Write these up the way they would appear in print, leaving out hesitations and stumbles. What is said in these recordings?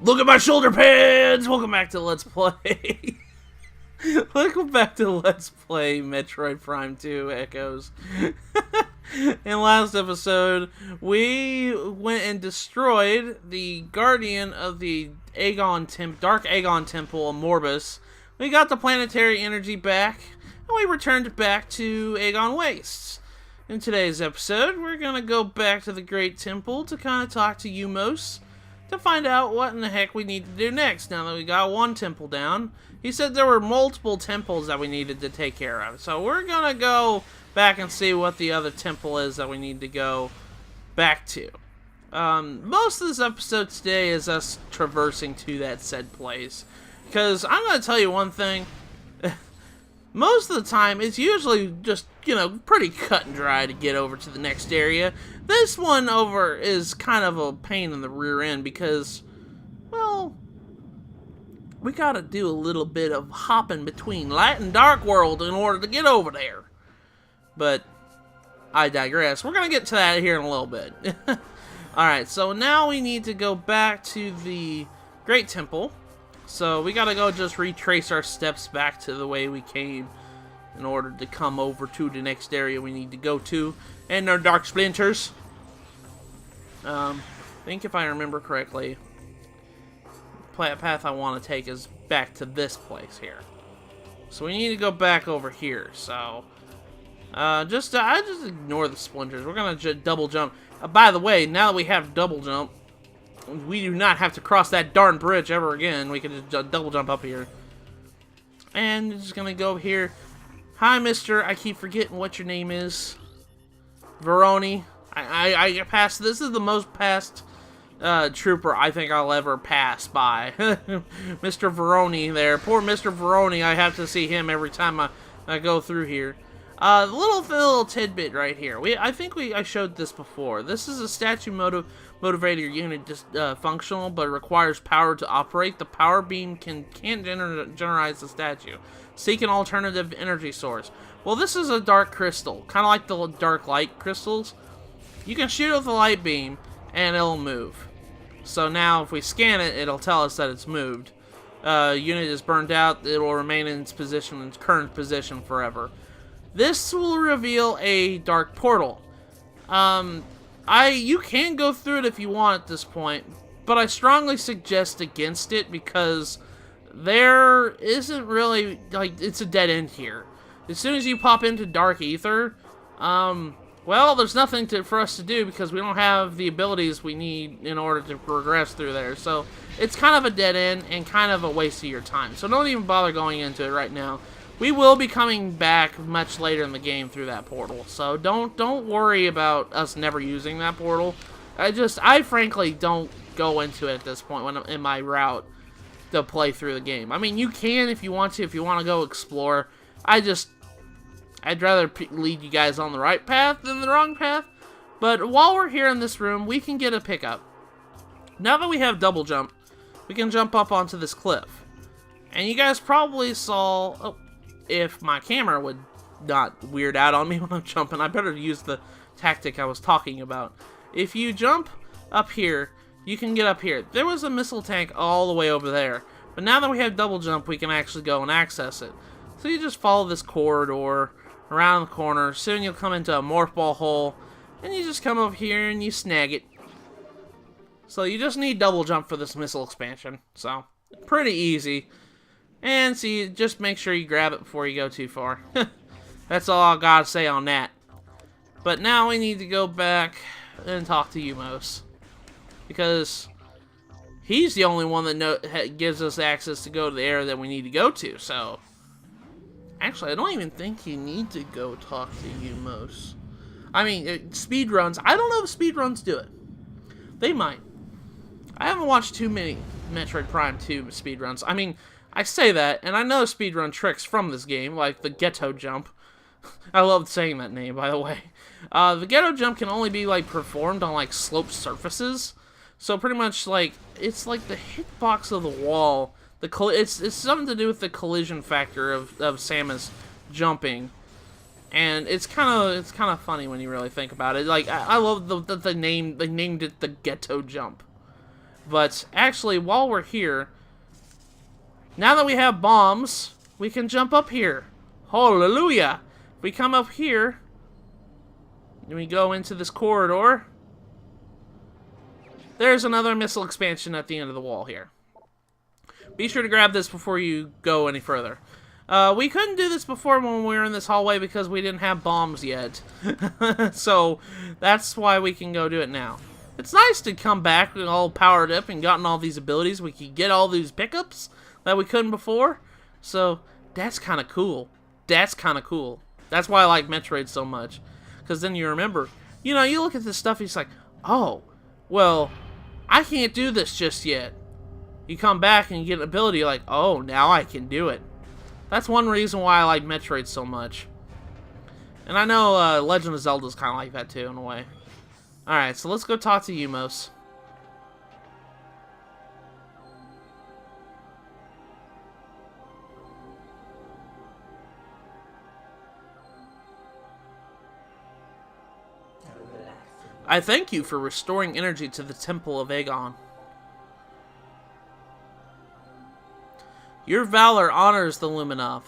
Look at my shoulder pads! Welcome back to Let's Play. Welcome back to Let's Play Metroid Prime 2 Echoes. In last episode, we went and destroyed the guardian of the Dark Agon Temple of Morbus. We got the planetary energy back, and we returned back to Agon Wastes. In today's episode, we're going to go back to the Great Temple to kind of talk to U-Mos, to find out what in the heck we need to do next now that we got one temple down. He said there were multiple temples that we needed to take care of. So we're going to go back and see what the other temple is that we need to go back to. Most of this episode today is us traversing to that said place. Because I'm going to tell you one thing. Most of the time, it's usually just, pretty cut and dry to get over to the next area. This one over is kind of a pain in the rear end because, well, we gotta do a little bit of hopping between light and dark world in order to get over there. But I digress. We're gonna get to that here in a little bit. Alright, so now we need to go back to the Great Temple. So we gotta go just retrace our steps back to the way we came in order to come over to the next area we need to go to. And our dark splinters. I think if I remember correctly, the path I want to take is back to this place here. So we need to go back over here. So I just ignore the splinters. We're gonna double jump. By the way, now that we have double jump, we do not have to cross that darn bridge ever again. We can just double jump up here. And just gonna go here. Hi, mister. I keep forgetting what your name is. Veroni. I passed. This is the most passed trooper I think I'll ever pass by. Mr. Veroni there. Poor Mr. Veroni. I have to see him every time I go through here. Little tidbit right here. I think I showed this before. This is a statue motivator unit, just functional, but requires power to operate. The power beam can't generate the statue. Seek an alternative energy source. Well, this is a dark crystal, kind of like the dark light crystals. You can shoot it with a light beam, and it'll move. So now, if we scan it, it'll tell us that it's moved. Unit is burned out. It will remain in its current position forever. This will reveal a dark portal. You can go through it if you want at this point, but I strongly suggest against it because there isn't really, it's a dead end here. As soon as you pop into Dark Ether, well, there's nothing for us to do because we don't have the abilities we need in order to progress through there. So it's kind of a dead end and kind of a waste of your time. So don't even bother going into it right now. We will be coming back much later in the game through that portal, so don't worry about us never using that portal. I frankly don't go into it at this point when I'm in my route to play through the game. I mean, you can if you want to go explore. I'd rather lead you guys on the right path than the wrong path. But while we're here in this room, we can get a pickup. Now that we have double jump, we can jump up onto this cliff. And you guys probably saw... Oh, if my camera would not weird out on me when I'm jumping, I better use the tactic I was talking about. If you jump up here, you can get up here. There was a missile tank all the way over there, but now that we have double jump, we can actually go and access it. So you just follow this corridor around the corner. Soon you'll come into a morph ball hole, and you just come over here and you snag it. So you just need double jump for this missile expansion. So pretty easy. And see, just make sure you grab it before you go too far. That's all I gotta say on that. But now we need to go back and talk to U-Mos, because he's the only one that gives us access to go to the area that we need to go to. So, actually, I don't even think you need to go talk to U-Mos. I mean, speedruns. I don't know if speedruns do it. They might. I haven't watched too many Metroid Prime 2 speedruns. I mean, I say that, and I know speedrun tricks from this game, like the ghetto jump. I love saying that name, by the way. The ghetto jump can only be, performed on, sloped surfaces. So pretty much, it's like the hitbox of the wall. It's something to do with the collision factor of Samus jumping. And it's kind of funny when you really think about it. I love the name. They named it the ghetto jump. But actually, while we're here, now that we have bombs, we can jump up here. Hallelujah! If we come up here, and we go into this corridor, there's another missile expansion at the end of the wall here. Be sure to grab this before you go any further. We couldn't do this before when we were in this hallway because we didn't have bombs yet. So, that's why we can go do it now. It's nice to come back all powered up and gotten all these abilities. We can get all these pickups that we couldn't before. So, that's kind of cool. That's kind of cool. That's why I like Metroid so much. Because then you remember, you know, you look at this stuff, it's like, oh, well, I can't do this just yet. You come back and you get an ability, you're like, oh, now I can do it. That's one reason why I like Metroid so much. And I know Legend of Zelda's kind of like that too, in a way. Alright, so let's go talk to U-Mos. I thank you for restoring energy to the Temple of Aegon. Your valor honors the Luminov,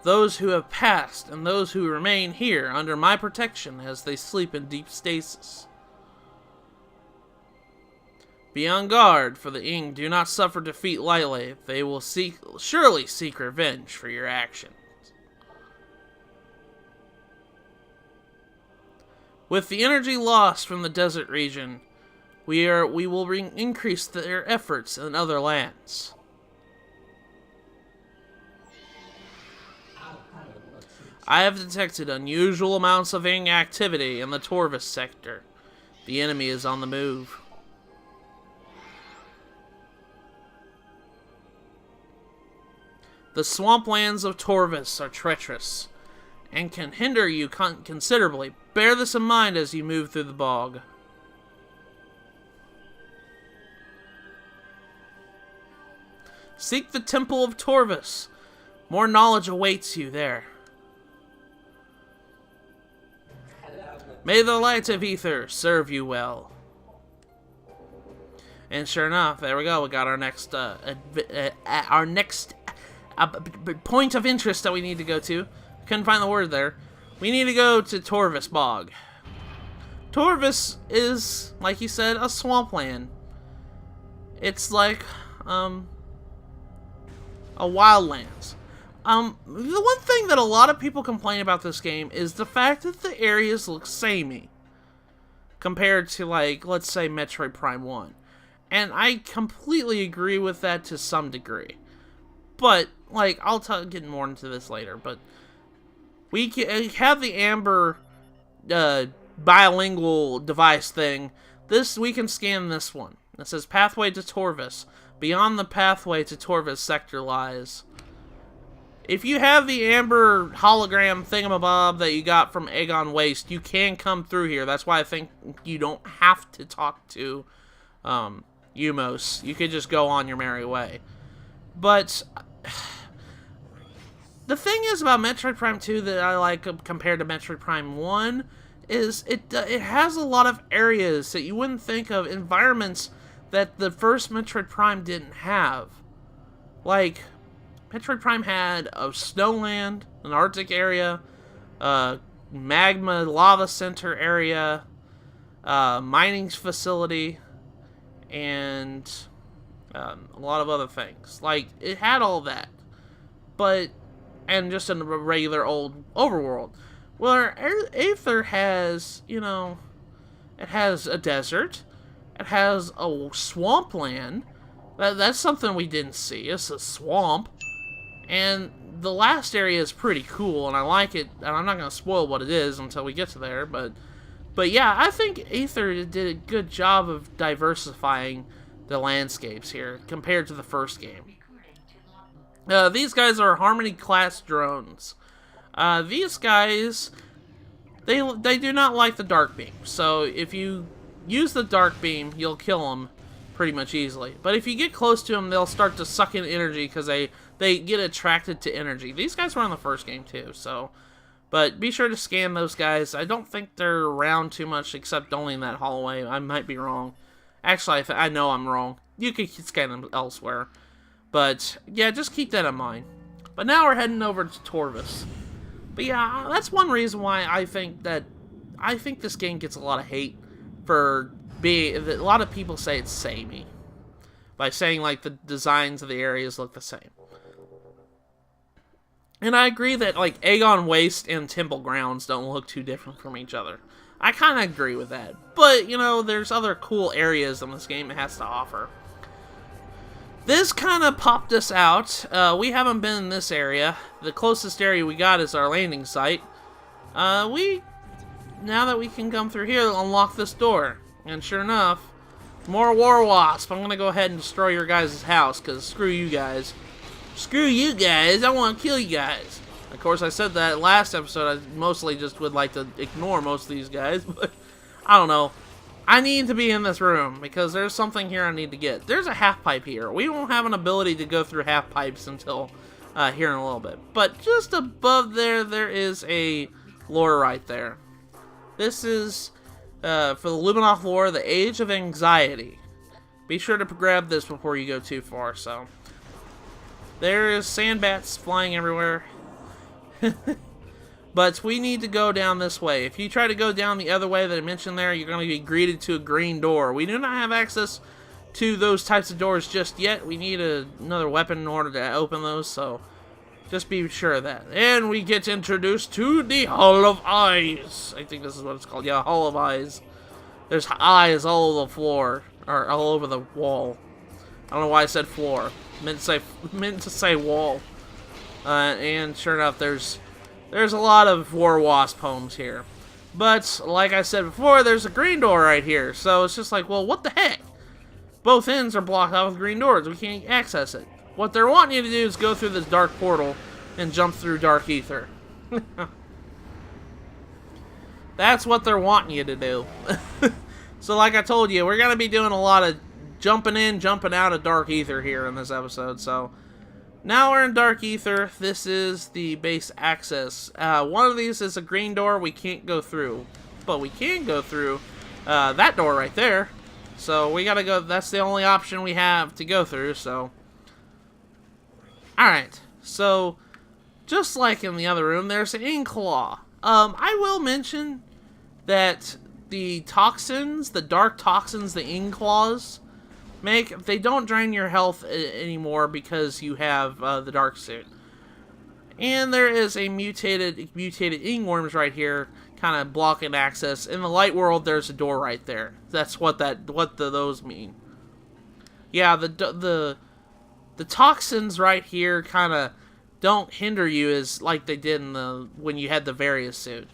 those who have passed and those who remain here under my protection as they sleep in deep stasis. Be on guard, for the Ing do not suffer defeat lightly. They will surely seek revenge for your actions. With the energy lost from the desert region, we will increase their efforts in other lands. I have detected unusual amounts of Ing activity in the Torvus sector. The enemy is on the move. The swamplands of Torvus are treacherous and can hinder you considerably. Bear this in mind as you move through the bog. Seek the Temple of Torvus. More knowledge awaits you there. May the light of Ether serve you well. And sure enough, there we go. We got our next point of interest that we need to go to. Couldn't find the word there. We need to go to Torvus Bog. Torvus is, like you said, a swampland. It's like a wildlands. The one thing that a lot of people complain about this game is the fact that the areas look samey compared to, like, let's say Metroid Prime 1. And I completely agree with that to some degree. But, like, I'll get more into this later, but we have the Amber bilingual device thing. We can scan this one. It says Pathway to Torvus. Beyond the pathway to Torvus sector lies. If you have the Amber hologram thingamabob that you got from Aegon Waste, you can come through here. That's why I think you don't have to talk to U-Mos. You could just go on your merry way. But the thing is about Metroid Prime 2 that I like compared to Metroid Prime 1 is it has a lot of areas that you wouldn't think of, environments that the first Metroid Prime didn't have. Like, Metroid Prime had a snowland, an Arctic area, magma lava center area, mining facility, and a lot of other things. Like, it had all that, and just in a regular old overworld. Well, Aether has, you know, it has a desert, it has a swampland. That's something we didn't see. It's a swamp. And the last area is pretty cool, and I like it, and I'm not going to spoil what it is until we get to there, but yeah, I think Aether did a good job of diversifying the landscapes here, compared to the first game. These guys are Harmony-class drones. These guys, they do not like the dark beam, so if you use the dark beam, you'll kill them pretty much easily. But if you get close to them, they'll start to suck in energy, because they get attracted to energy. These guys were in the first game too, so. But be sure to scan those guys. I don't think they're around too much, except only in that hallway. I might be wrong. Actually, I know I'm wrong. You can scan them elsewhere. But, yeah, just keep that in mind. But now we're heading over to Torvus. But yeah, that's one reason why I think this game gets a lot of hate for being... A lot of people say it's samey. By saying, like, the designs of the areas look the same. And I agree that, like, Aegon Waste and Temple Grounds don't look too different from each other. I kind of agree with that. But, you know, there's other cool areas in this game it has to offer. This kind of popped us out. We haven't been in this area. The closest area we got is our landing site. Now that we can come through here, unlock this door. And sure enough, more War Wasp. I'm going to go ahead and destroy your guys' house, because screw you guys. Screw you guys, I want to kill you guys. Of course, I said that last episode. I mostly just would like to ignore most of these guys, but I don't know. I need to be in this room, because there's something here I need to get. There's a half pipe here. We won't have an ability to go through half pipes until here in a little bit. But just above there, there is a lore right there. This is, for the Luminoth lore, the Age of Anxiety. Be sure to grab this before you go too far, so... There is sandbats flying everywhere. But we need to go down this way. If you try to go down the other way that I mentioned there, you're going to be greeted to a green door. We do not have access to those types of doors just yet. We need another weapon in order to open those, so just be sure of that. And we get introduced to the Hall of Eyes. I think this is what it's called. Yeah, Hall of Eyes. There's eyes all over the floor, or all over the wall. I don't know why I said floor. Meant to say wall. And sure enough, there's a lot of War Wasp homes here. But, like I said before, there's a green door right here. So it's just like, well, what the heck? Both ends are blocked out with green doors. We can't access it. What they're wanting you to do is go through this dark portal and jump through dark ether. That's what they're wanting you to do. So like I told you, we're going to be doing a lot of jumping in, jumping out of dark ether here in this episode. So now we're in dark ether. This is the base access. One of these is a green door we can't go through, but we can go through that door right there. So we gotta go. That's the only option we have to go through. So alright, so just like in the other room, there's an Inkclaw. I will mention that the toxins, the dark toxins, the Inkclaws make, they don't drain your health anymore because you have the dark suit. And there is a mutated Ingworms right here, kind of blocking access. In the light world, there's a door right there. That's what those mean. Yeah, the toxins right here kind of don't hinder you as like they did in when you had the Various suit.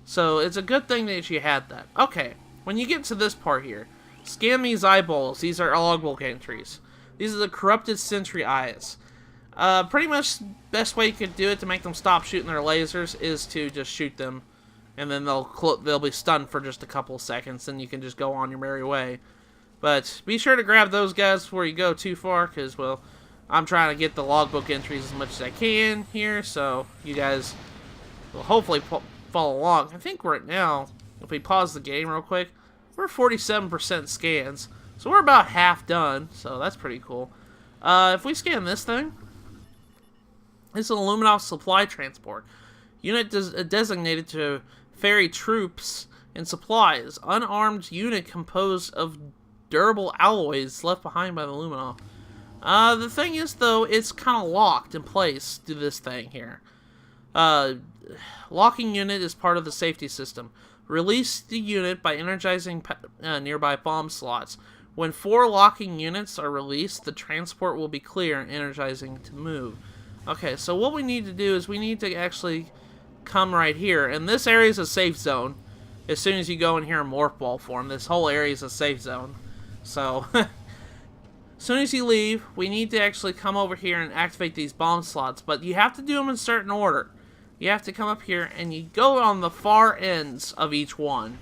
So it's a good thing that you had that. Okay, when you get to this part here, scan these eyeballs. These are logbook entries. These are the corrupted sentry eyes. Pretty much best way you could do it to make them stop shooting their lasers is to just shoot them, and then they'll be stunned for just a couple of seconds, and you can just go on your merry way. But be sure to grab those guys before you go too far, because, well, I'm trying to get the logbook entries as much as I can here, so you guys will hopefully follow along. I think right now, if we pause the game real quick, we're 47% scans, so we're about half done, so that's pretty cool. If we scan this thing, it's an Luminoth supply transport. Unit designated to ferry troops and supplies. Unarmed unit composed of durable alloys left behind by the Luminoth. The thing is, though, it's kind of locked in place to this thing here. Locking unit is part of the safety system. Release the unit by energizing nearby bomb slots. When 4 locking units are released, the transport will be clear and energizing to move. Okay, so what we need to do is we need to actually come right here. And this area is a safe zone. As soon as you go in here in morph ball form, this whole area is a safe zone. So, as soon as you leave, we need to actually come over here and activate these bomb slots. But you have to do them in certain order. You have to come up here and you go on the far ends of each one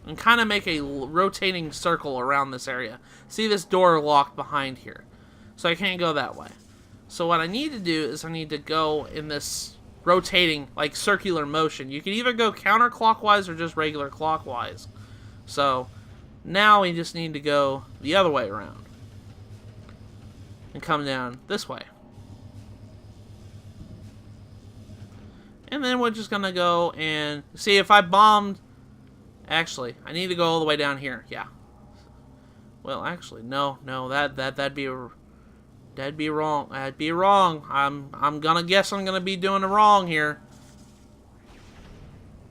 and kind of make a rotating circle around this area. See this door locked behind here. So I can't go that way. So what I need to do is I need to go in this rotating, like, circular motion. You can either go counterclockwise or just regular clockwise. So Now we just need to go the other way around. And come down this way. And then we're just gonna go and see if I bombed. Actually, I need to go all the way down here. Yeah. Well, actually, no, that'd be wrong. That'd be wrong. I'm gonna guess I'm gonna be doing it wrong here.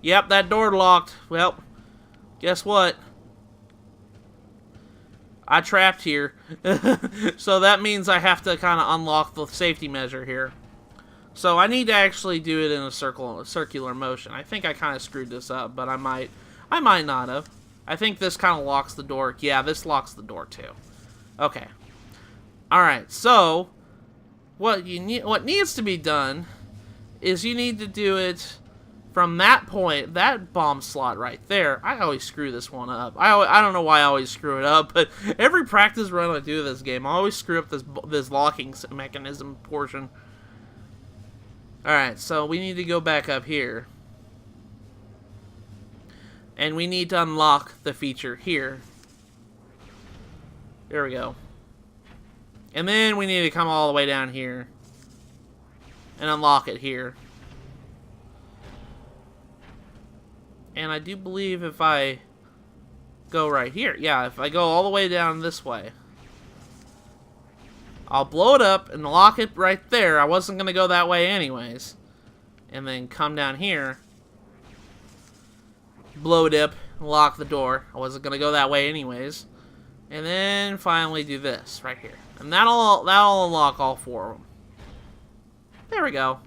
Yep, that door locked. Well, guess what? I trapped here. So that means I have to kind of unlock the safety measure here. So I need to actually do it in a circular motion. I think I kind of screwed this up, but I might not have. I think this kind of locks the door. Yeah, this locks the door too. Okay. All right. So what needs to be done is you need to do it from that point, that bomb slot right there. I always screw this one up. I don't know why I always screw it up, but every practice run I do this game, I always screw up this locking mechanism portion. Alright, so we need to go back up here. And we need to unlock the feature here. There we go. And then we need to come all the way down here. And unlock it here. And I do believe if I go right here. Yeah, if I go all the way down this way. I'll blow it up and lock it right there. I wasn't going to go that way anyways. And then come down here. Blow it up and lock the door. I wasn't going to go that way anyways. And then finally do this right here. And that'll unlock all four of them. There we go.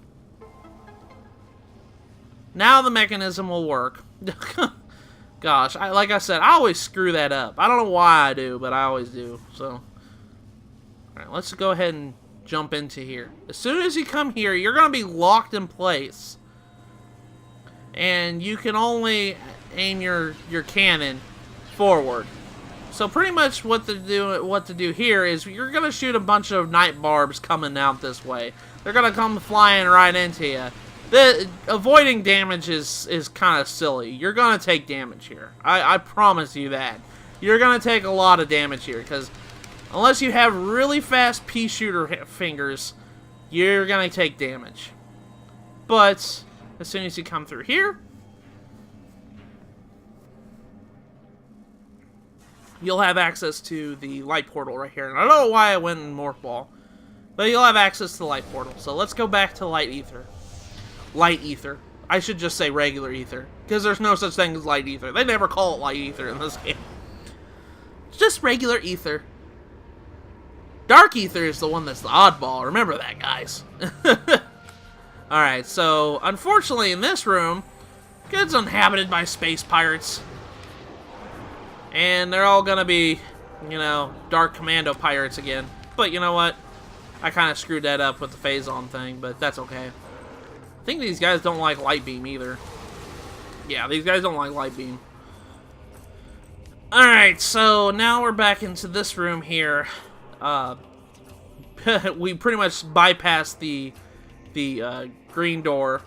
Now the mechanism will work. Gosh, like I said, I always screw that up. I don't know why I do, but I always do. So... Alright, let's go ahead and jump into here. As soon as you come here, you're going to be locked in place. And you can only aim your cannon forward. So pretty much what to do here is you're going to shoot a bunch of night barbs coming out this way. They're going to come flying right into you. Avoiding damage is kind of silly. You're going to take damage here. I promise you that. You're going to take a lot of damage here because... unless you have really fast pea shooter fingers, you're going to take damage. But, as soon as you come through here, you'll have access to the light portal right here. And I don't know why I went in Morph Ball, but you'll have access to the light portal. So let's go back to light ether. Light ether. I should just say regular ether, because there's no such thing as light ether. They never call it light ether in this game. It's just regular ether. Dark ether is the one that's the oddball. Remember that, guys. Alright, so, unfortunately in this room, it's inhabited by space pirates. And they're all gonna be, you know, Dark Commando pirates again. But you know what? I kind of screwed that up with the phase-on thing, but that's okay. I think these guys don't like light beam either. Yeah, these guys don't like light beam. Alright, so now we're back into this room here. We pretty much bypassed the green door.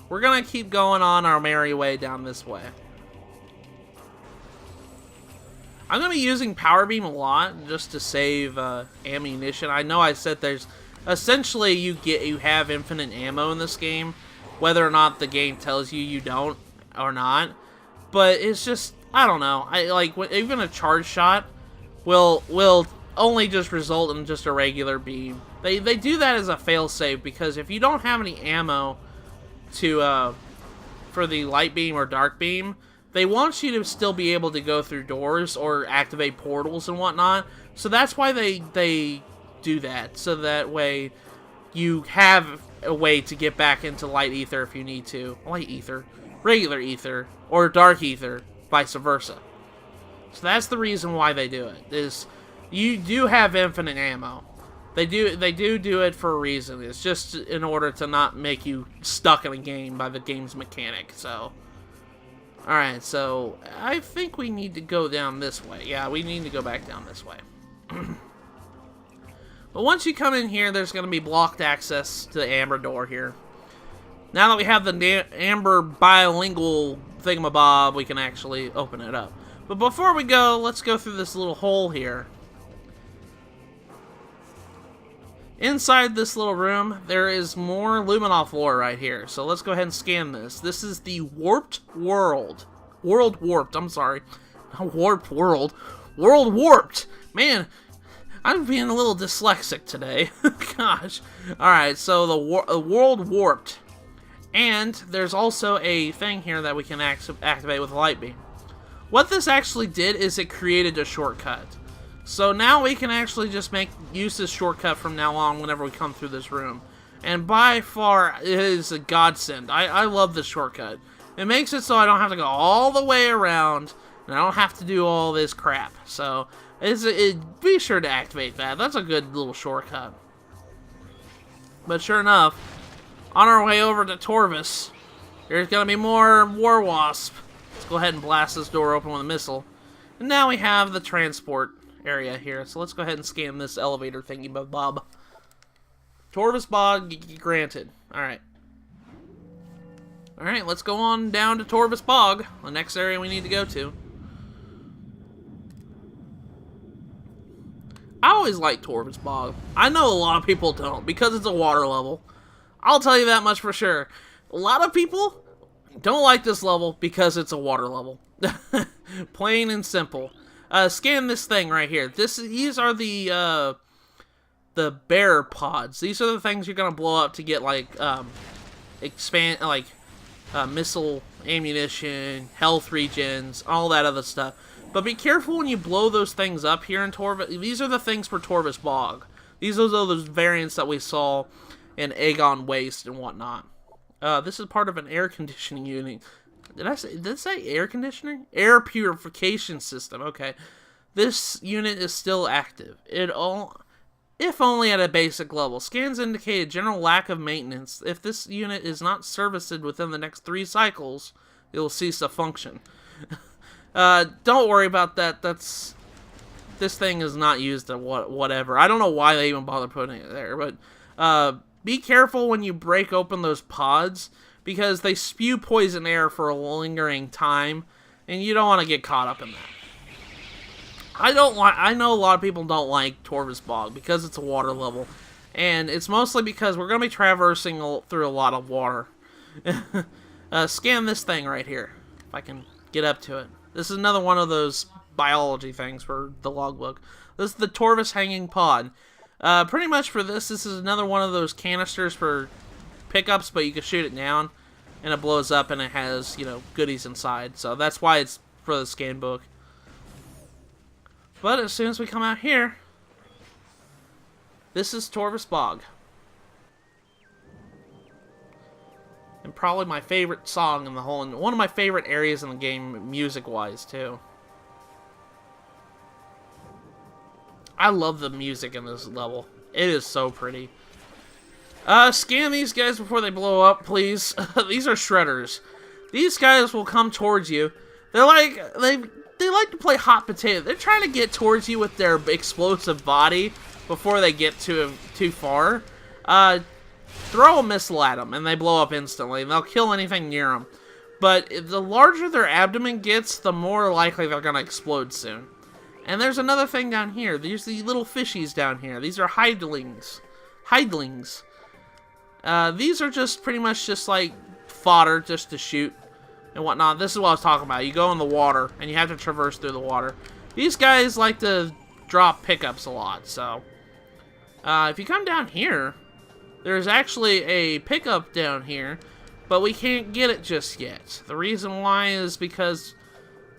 We're gonna keep going on our merry way down this way. I'm gonna be using power beam a lot just to save ammunition. I know I said there's essentially you have infinite ammo in this game, whether or not the game tells you you don't or not. But it's just, I don't know. I like even a charge shot will only just result in just a regular beam. They do that as a failsafe because if you don't have any ammo to for the light beam or dark beam, they want you to still be able to go through doors or activate portals and whatnot. So that's why they do that. So that way you have a way to get back into light ether if you need to. Light ether, regular ether, or dark ether, vice versa. So that's the reason why they do it. Is you do have infinite ammo. They do it for a reason. It's just in order to not make you stuck in a game by the game's mechanic. So, alright, so I think we need to go down this way. Yeah, we need to go back down this way. But once you come in here, there's going to be blocked access to the amber door here. Now that we have the amber bilingual thingamabob, we can actually open it up. But before we go, let's go through this little hole here. Inside this little room, there is more Luminoth lore right here. So let's go ahead and scan this. This is the Warped World. World Warped, I'm sorry. Not Warped World. World Warped! Man, I'm being a little dyslexic today. Gosh. Alright, so the World Warped. And there's also a thing here that we can activate with a light beam. What this actually did is it created a shortcut. So now we can actually just use this shortcut from now on whenever we come through this room. And by far, it is a godsend. I love this shortcut. It makes it so I don't have to go all the way around, and I don't have to do all this crap. So, be sure to activate that. That's a good little shortcut. But sure enough, on our way over to Torvus, there's going to be more War Wasp. Let's go ahead and blast this door open with a missile. And now we have the transport area here. So let's go ahead and scan this elevator thingy bob. Torvus Bog granted. Alright. Alright, let's go on down to Torvus Bog, the next area we need to go to. I always like Torvus Bog. I know a lot of people don't, because it's a water level. I'll tell you that much for sure. A lot of people don't like this level because it's a water level. Plain and simple. Scan this thing right here. These are the bear pods. These are the things you're gonna blow up to get missile ammunition, health regens, all that other stuff. But be careful when you blow those things up here in Torvus. These are the things for Torvus Bog. These are those variants that we saw in Aegon Waste and whatnot. This is part of an air conditioning unit. Did it say air conditioning? Air purification system. Okay. This unit is still active. If only at a basic level. Scans indicate a general lack of maintenance. If this unit is not serviced within the next 3 cycles, it will cease to function. Don't worry about that. This thing is not used at whatever. I don't know why they even bother putting it there, but be careful when you break open those pods, because they spew poison air for a lingering time, and you don't want to get caught up in that. I know a lot of people don't like Torvus Bog because it's a water level, and it's mostly because we're going to be traversing through a lot of water. Scan this thing right here, if I can get up to it. This is another one of those biology things for the logbook. This is the Torvus Hanging Pod. Pretty much for this is another one of those canisters for pickups, but you can shoot it down, and it blows up, and it has, goodies inside. So that's why it's for the scan book. But as soon as we come out here, this is Torvus Bog. And probably my favorite song in the whole, and one of my favorite areas in the game, music-wise, too. I love the music in this level. It is so pretty. Scan these guys before they blow up, please. These are shredders. These guys will come towards you. They're like, they like to play hot potato. They're trying to get towards you with their explosive body before they get too far. Throw a missile at them, and they blow up instantly, and they'll kill anything near them. But the larger their abdomen gets, the more likely they're going to explode soon. And there's another thing down here. There's these little fishies down here. These are hidlings. These are just pretty much just like fodder just to shoot and whatnot. This is what I was talking about. You go in the water, and you have to traverse through the water. These guys like to drop pickups a lot, so... if you come down here, there's actually a pickup down here, but we can't get it just yet. The reason why is because,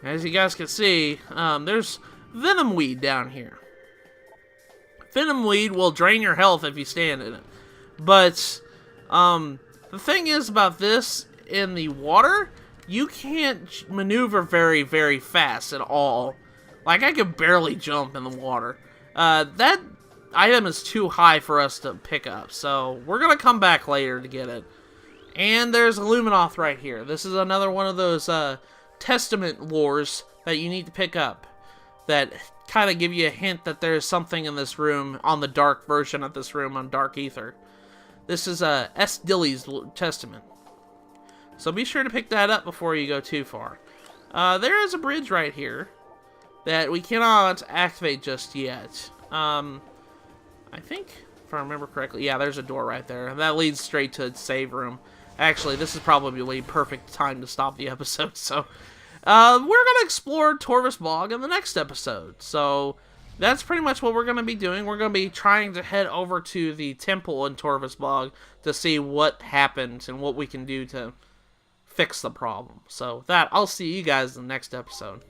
as you guys can see, there's venom weed down here. Venom weed will drain your health if you stand in it. But, the thing is about this, in the water, you can't maneuver very, very fast at all. Like, I could barely jump in the water. That item is too high for us to pick up, so we're gonna come back later to get it. And there's a Luminoth right here. This is another one of those, Testament lores that you need to pick up, that kind of give you a hint that there's something in this room, on the dark version of this room on Dark Ether. This is S. Dilly's Testament. So be sure to pick that up before you go too far. There is a bridge right here. that we cannot activate just yet. I think, if I remember correctly, yeah, there's a door right there. That leads straight to its save room. Actually, this is probably perfect time to stop the episode, so... we're going to explore Torvus Bog in the next episode, so... That's pretty much what we're going to be doing. We're going to be trying to head over to the temple in Torvus Bog to see what happened and what we can do to fix the problem. So with that, I'll see you guys in the next episode.